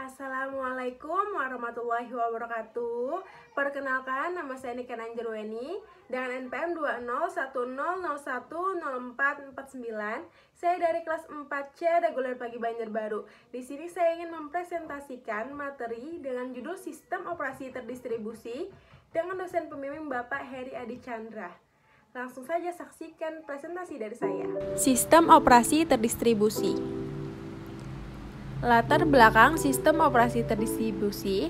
Assalamualaikum warahmatullahi wabarakatuh. Perkenalkan, nama saya Nika Nanjerweni dengan NPM 20100100449. Saya dari kelas 4C reguler pagi Banjarbaru. Di sini saya ingin mempresentasikan materi dengan judul Sistem Operasi Terdistribusi dengan dosen pembimbing Bapak Heri Adi Chandra. Langsung saja saksikan presentasi dari saya. Sistem Operasi Terdistribusi. Latar belakang sistem operasi terdistribusi,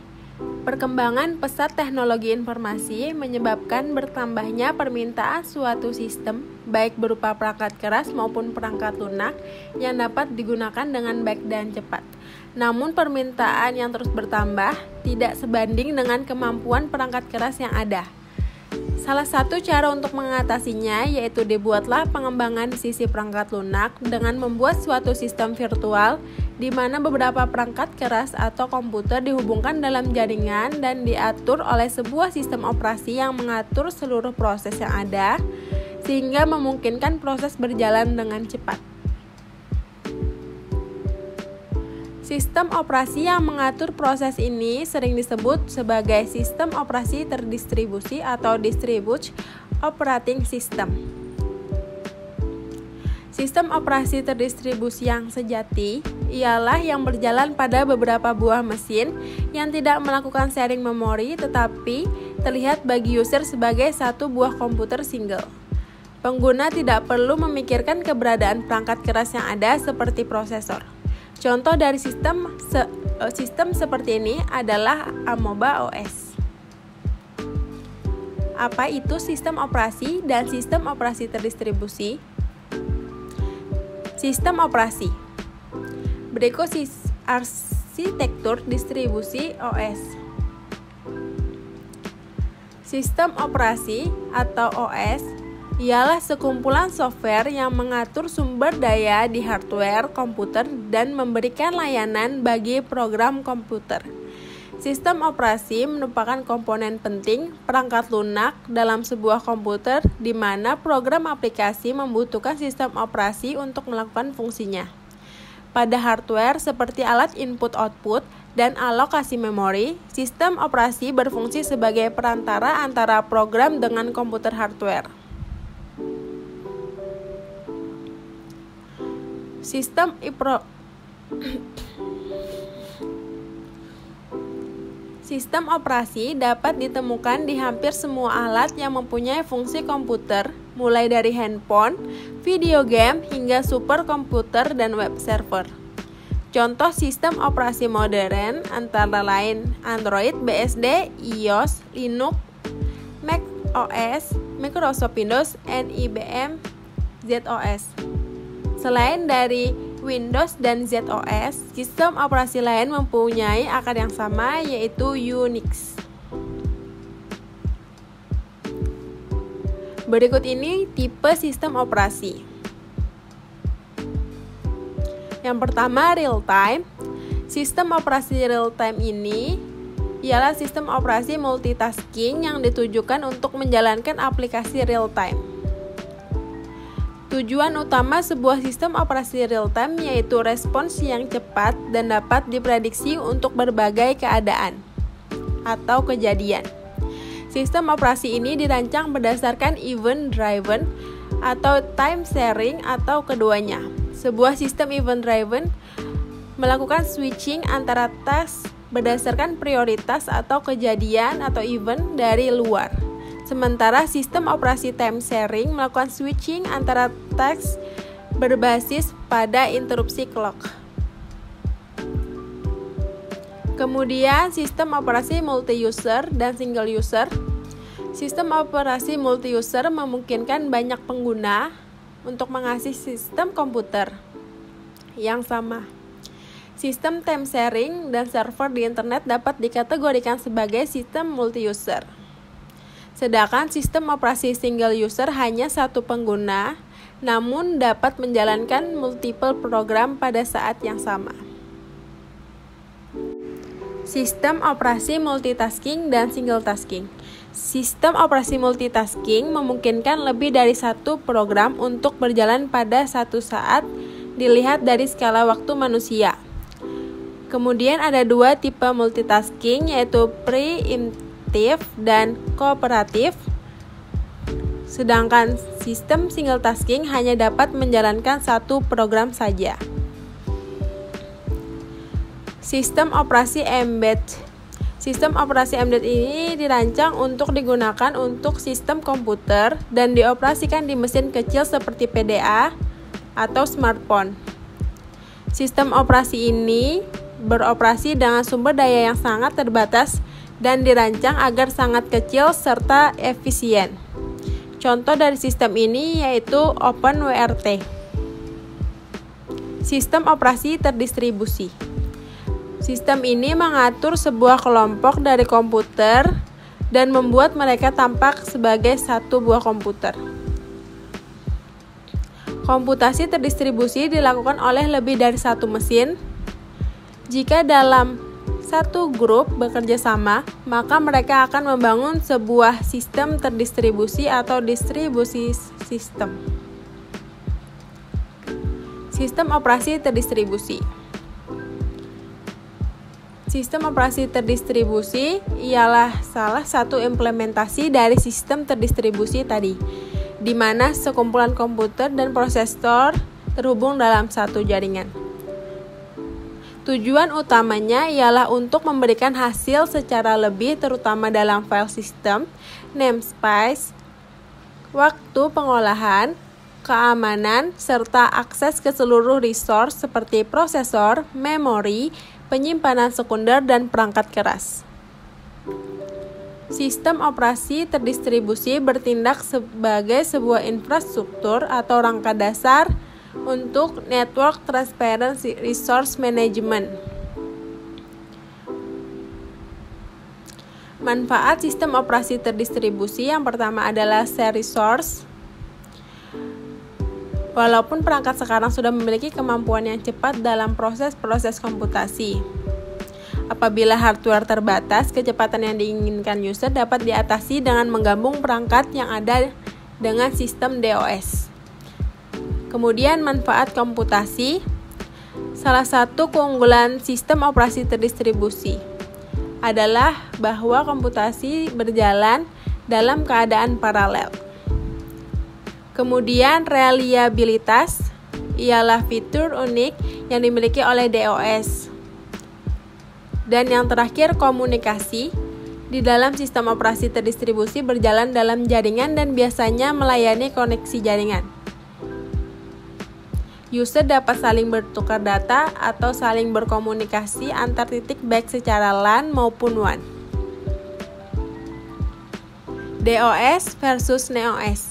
perkembangan pesat teknologi informasi menyebabkan bertambahnya permintaan suatu sistem, baik berupa perangkat keras maupun perangkat lunak, yang dapat digunakan dengan baik dan cepat. Namun permintaan yang terus bertambah tidak sebanding dengan kemampuan perangkat keras yang ada. Salah satu cara untuk mengatasinya yaitu dibuatlah pengembangan di sisi perangkat lunak dengan membuat suatu sistem virtual di mana beberapa perangkat keras atau komputer dihubungkan dalam jaringan dan diatur oleh sebuah sistem operasi yang mengatur seluruh proses yang ada sehingga memungkinkan proses berjalan dengan cepat. Sistem operasi yang mengatur proses ini sering disebut sebagai sistem operasi terdistribusi atau distributed operating system. Sistem operasi terdistribusi yang sejati ialah yang berjalan pada beberapa buah mesin yang tidak melakukan sharing memori tetapi terlihat bagi user sebagai satu buah komputer single. Pengguna tidak perlu memikirkan keberadaan perangkat keras yang ada seperti prosesor. Contoh dari sistem seperti ini adalah Amoeba OS. Apa itu sistem operasi dan sistem operasi terdistribusi? Sistem operasi. Berikut arsitektur distribusi OS. Sistem operasi atau OS ialah sekumpulan software yang mengatur sumber daya di hardware komputer dan memberikan layanan bagi program komputer. Sistem operasi merupakan komponen penting perangkat lunak dalam sebuah komputer di mana program aplikasi membutuhkan sistem operasi untuk melakukan fungsinya. Pada hardware seperti alat input-output dan alokasi memori, sistem operasi berfungsi sebagai perantara antara program dengan komputer hardware. Sistem operasi dapat ditemukan di hampir semua alat yang mempunyai fungsi komputer, mulai dari handphone, video game, hingga superkomputer dan web server. Contoh sistem operasi modern antara lain Android, BSD, iOS, Linux, Mac OS, Microsoft Windows, dan IBM ZOS. Selain dari Windows dan ZOS, sistem operasi lain mempunyai akar yang sama yaitu Unix. Berikut ini tipe sistem operasi. Yang pertama, real time. Sistem operasi real time ini ialah sistem operasi multitasking yang ditujukan untuk menjalankan aplikasi real time. Tujuan utama sebuah sistem operasi real-time yaitu respons yang cepat dan dapat diprediksi untuk berbagai keadaan atau kejadian. Sistem operasi ini dirancang berdasarkan event-driven atau time sharing atau keduanya. Sebuah sistem event-driven melakukan switching antara task berdasarkan prioritas atau kejadian atau event dari luar. Sementara sistem operasi time sharing melakukan switching antara task berbasis pada interupsi clock. Kemudian sistem operasi multi-user dan single user. Sistem operasi multi-user memungkinkan banyak pengguna untuk mengakses sistem komputer yang sama. Sistem time sharing dan server di internet dapat dikategorikan sebagai sistem multi-user. Sedangkan sistem operasi single user hanya satu pengguna, namun dapat menjalankan multiple program pada saat yang sama. Sistem operasi multitasking dan single tasking. Sistem operasi multitasking memungkinkan lebih dari satu program untuk berjalan pada satu saat dilihat dari skala waktu manusia. Kemudian ada dua tipe multitasking, yaitu preemptive dan kooperatif. Sedangkan sistem single tasking hanya dapat menjalankan satu program saja. Sistem operasi embedded. Sistem operasi embedded ini dirancang untuk digunakan untuk sistem komputer dan dioperasikan di mesin kecil seperti PDA atau smartphone. Sistem operasi ini beroperasi dengan sumber daya yang sangat terbatas dan dirancang agar sangat kecil serta efisien. Contoh dari sistem ini yaitu OpenWRT. Sistem operasi terdistribusi. Sistem ini mengatur sebuah kelompok dari komputer dan membuat mereka tampak sebagai satu buah komputer. Komputasi terdistribusi dilakukan oleh lebih dari satu mesin. Jika dalam satu grup bekerja sama, maka mereka akan membangun sebuah sistem terdistribusi atau distribusi sistem. Sistem operasi terdistribusi. Sistem operasi terdistribusi ialah salah satu implementasi dari sistem terdistribusi tadi, di mana sekumpulan komputer dan prosesor terhubung dalam satu jaringan. Tujuan utamanya ialah untuk memberikan hasil secara lebih, terutama dalam file system, namespace, waktu pengolahan, keamanan, serta akses ke seluruh resource seperti prosesor, memori, penyimpanan sekunder, dan perangkat keras. Sistem operasi terdistribusi bertindak sebagai sebuah infrastruktur atau rangka dasar untuk Network Transparency Resource Management. Manfaat sistem operasi terdistribusi yang pertama adalah share resource. Walaupun perangkat sekarang sudah memiliki kemampuan yang cepat dalam proses-proses komputasi, apabila hardware terbatas, kecepatan yang diinginkan user dapat diatasi dengan menggabung perangkat yang ada dengan sistem DOS. Kemudian manfaat komputasi. Salah satu keunggulan sistem operasi terdistribusi adalah bahwa komputasi berjalan dalam keadaan paralel. Kemudian reliabilitas ialah fitur unik yang dimiliki oleh DOS. Dan yang terakhir komunikasi. Di dalam sistem operasi terdistribusi berjalan dalam jaringan dan biasanya melayani koneksi jaringan. User dapat saling bertukar data atau saling berkomunikasi antar titik baik secara LAN maupun WAN. DOS versus NeoS.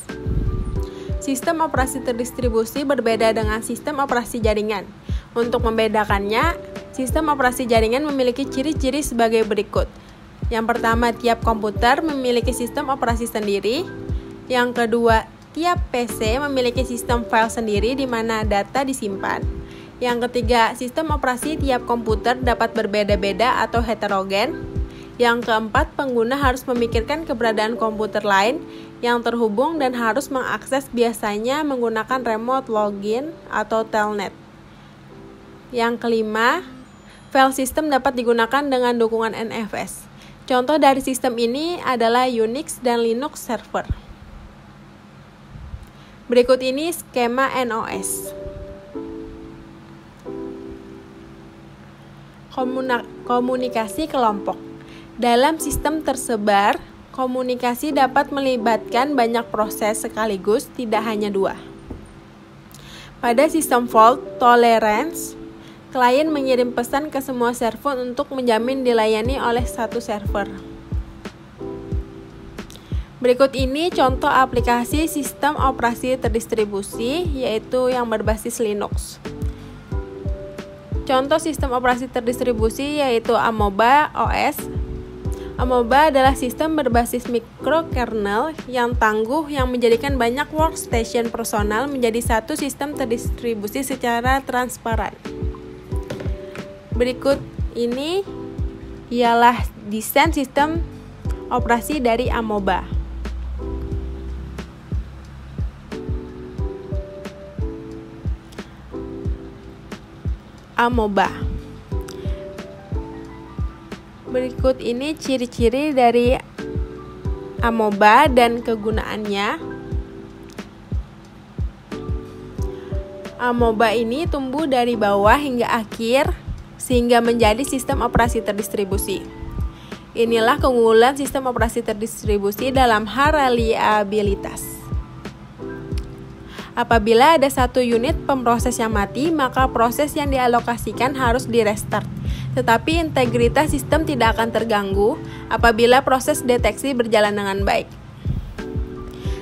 Sistem operasi terdistribusi berbeda dengan sistem operasi jaringan. Untuk membedakannya, sistem operasi jaringan memiliki ciri-ciri sebagai berikut. Yang pertama, tiap komputer memiliki sistem operasi sendiri. Yang kedua, tiap PC memiliki sistem file sendiri di mana data disimpan. Yang ketiga, sistem operasi tiap komputer dapat berbeda-beda atau heterogen. Yang keempat, pengguna harus memikirkan keberadaan komputer lain yang terhubung dan harus mengakses biasanya menggunakan remote login atau telnet. Yang kelima, file system dapat digunakan dengan dukungan NFS. Contoh dari sistem ini adalah Unix dan Linux server. Berikut ini skema NOS. Komunikasi kelompok. Dalam sistem tersebar, komunikasi dapat melibatkan banyak proses sekaligus, tidak hanya dua. Pada sistem fault tolerance, klien mengirim pesan ke semua server untuk menjamin dilayani oleh satu server. Berikut ini contoh aplikasi sistem operasi terdistribusi, yaitu yang berbasis Linux. Contoh sistem operasi terdistribusi yaitu Amoeba OS. Amoeba adalah sistem berbasis mikrokernel yang tangguh yang menjadikan banyak workstation personal menjadi satu sistem terdistribusi secara transparan. Berikut ini ialah desain sistem operasi dari Amoeba. Amoeba. Berikut ini ciri-ciri dari amoeba dan kegunaannya. Amoeba ini tumbuh dari bawah hingga akhir sehingga menjadi sistem operasi terdistribusi. Inilah keunggulan sistem operasi terdistribusi dalam hal reliabilitas. Apabila ada satu unit pemproses yang mati, maka proses yang dialokasikan harus di-restart. Tetapi integritas sistem tidak akan terganggu apabila proses deteksi berjalan dengan baik.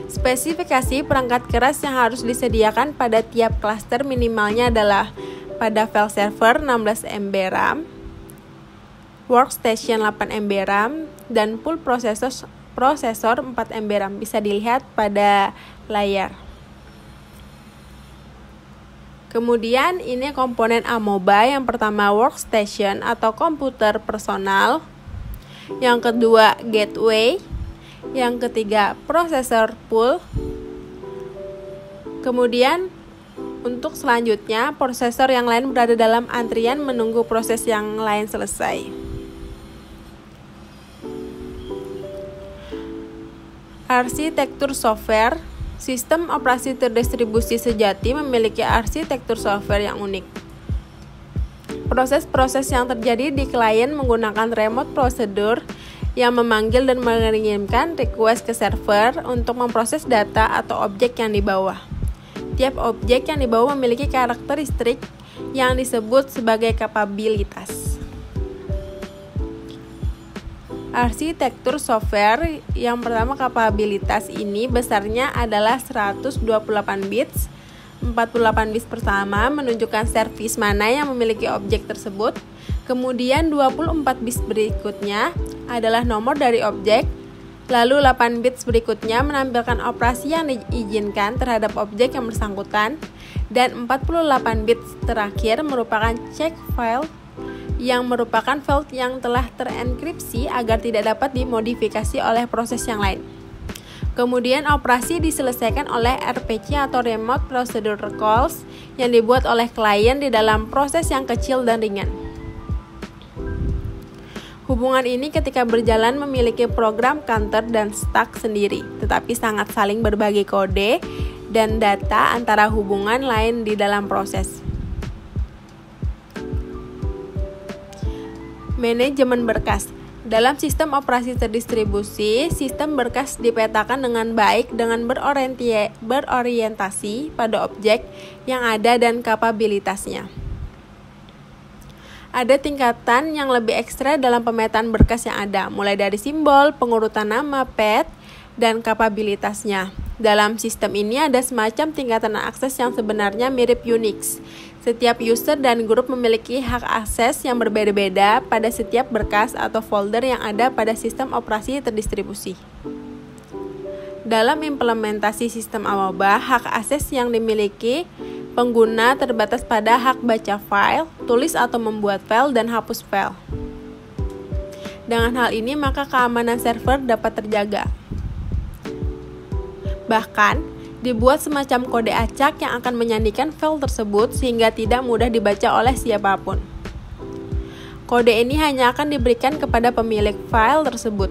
Spesifikasi perangkat keras yang harus disediakan pada tiap klaster minimalnya adalah pada file server 16 MB RAM, workstation 8 MB RAM, dan pool prosesor 4 MB RAM. Bisa dilihat pada layar. Kemudian ini komponen amoeba. Yang pertama workstation atau komputer personal, yang kedua gateway, yang ketiga prosesor pool. Kemudian untuk selanjutnya prosesor yang lain berada dalam antrian menunggu proses yang lain selesai. Arsitektur software. Sistem operasi terdistribusi sejati memiliki arsitektur software yang unik. Proses-proses yang terjadi di klien menggunakan remote procedure yang memanggil dan mengirimkan request ke server untuk memproses data atau objek yang dibawa. Tiap objek yang dibawa memiliki karakteristik yang disebut sebagai kapabilitas. Arsitektur software yang pertama, kapabilitas ini besarnya adalah 128 bits. 48 bits pertama menunjukkan servis mana yang memiliki objek tersebut. Kemudian 24 bits berikutnya adalah nomor dari objek. Lalu 8 bits berikutnya menampilkan operasi yang diizinkan terhadap objek yang bersangkutan. Dan 48 bits terakhir merupakan check file yang merupakan file yang telah terenkripsi agar tidak dapat dimodifikasi oleh proses yang lain. Kemudian operasi diselesaikan oleh RPC atau Remote Procedure Calls yang dibuat oleh klien di dalam proses yang kecil dan ringan. Hubungan ini ketika berjalan memiliki program counter dan stack sendiri, tetapi sangat saling berbagi kode dan data antara hubungan lain di dalam proses. Manajemen berkas. Dalam sistem operasi terdistribusi, sistem berkas dipetakan dengan baik dengan berorientasi pada objek yang ada dan kapabilitasnya. Ada tingkatan yang lebih ekstra dalam pemetaan berkas yang ada, mulai dari simbol, pengurutan nama, path, dan kapabilitasnya. Dalam sistem ini ada semacam tingkatan akses yang sebenarnya mirip Unix. Setiap user dan grup memiliki hak akses yang berbeda-beda pada setiap berkas atau folder yang ada pada sistem operasi terdistribusi. Dalam implementasi sistem amoeba, hak akses yang dimiliki pengguna terbatas pada hak baca file, tulis atau membuat file, dan hapus file. Dengan hal ini, maka keamanan server dapat terjaga. Bahkan, dibuat semacam kode acak yang akan menyandikan file tersebut sehingga tidak mudah dibaca oleh siapapun. Kode ini hanya akan diberikan kepada pemilik file tersebut.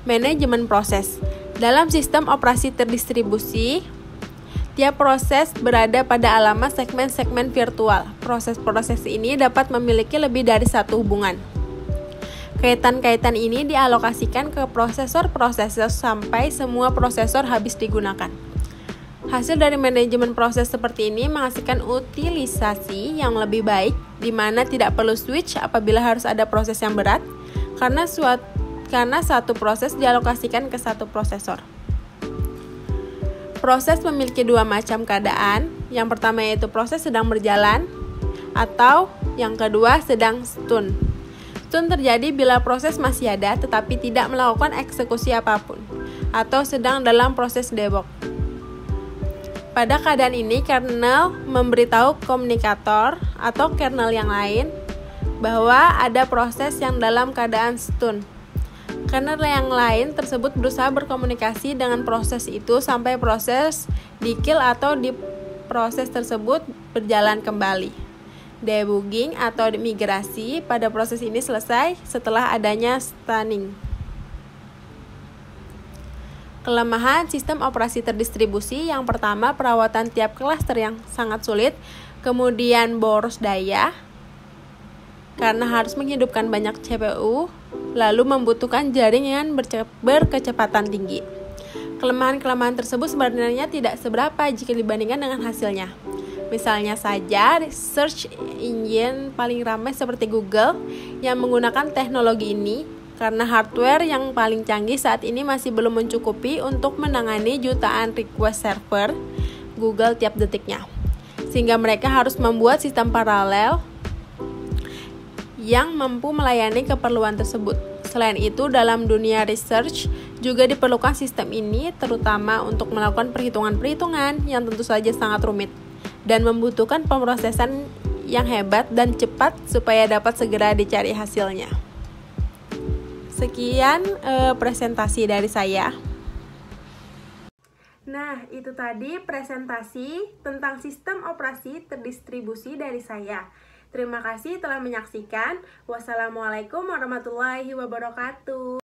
Manajemen proses. Dalam sistem operasi terdistribusi, tiap proses berada pada alamat segmen-segmen virtual. Proses-proses ini dapat memiliki lebih dari satu hubungan. Kaitan-kaitan ini dialokasikan ke prosesor-prosesor sampai semua prosesor habis digunakan. Hasil dari manajemen proses seperti ini menghasilkan utilisasi yang lebih baik, di mana tidak perlu switch apabila harus ada proses yang berat, karena satu proses dialokasikan ke satu prosesor. Proses memiliki dua macam keadaan. Yang pertama yaitu proses sedang berjalan, atau yang kedua sedang stun. Stun terjadi bila proses masih ada tetapi tidak melakukan eksekusi apapun, atau sedang dalam proses debug. Pada keadaan ini, kernel memberitahu komunikator atau kernel yang lain bahwa ada proses yang dalam keadaan stun. Kernel yang lain tersebut berusaha berkomunikasi dengan proses itu sampai proses di-kill atau di proses tersebut berjalan kembali. Debugging atau migrasi pada proses ini selesai setelah adanya stunning. Kelemahan sistem operasi terdistribusi yang pertama, perawatan tiap klaster yang sangat sulit, kemudian boros daya karena harus menghidupkan banyak CPU, lalu membutuhkan jaringan berkecepatan tinggi. Kelemahan-kelemahan tersebut sebenarnya tidak seberapa jika dibandingkan dengan hasilnya. Misalnya saja, search engine paling ramai seperti Google yang menggunakan teknologi ini karena hardware yang paling canggih saat ini masih belum mencukupi untuk menangani jutaan request server Google tiap detiknya. Sehingga mereka harus membuat sistem paralel yang mampu melayani keperluan tersebut. Selain itu, dalam dunia research juga diperlukan sistem ini terutama untuk melakukan perhitungan-perhitungan yang tentu saja sangat rumit dan membutuhkan pemrosesan yang hebat dan cepat supaya dapat segera dicari hasilnya. Sekian presentasi dari saya. Nah, itu tadi presentasi tentang sistem operasi terdistribusi dari saya. Terima kasih telah menyaksikan. Wassalamualaikum warahmatullahi wabarakatuh.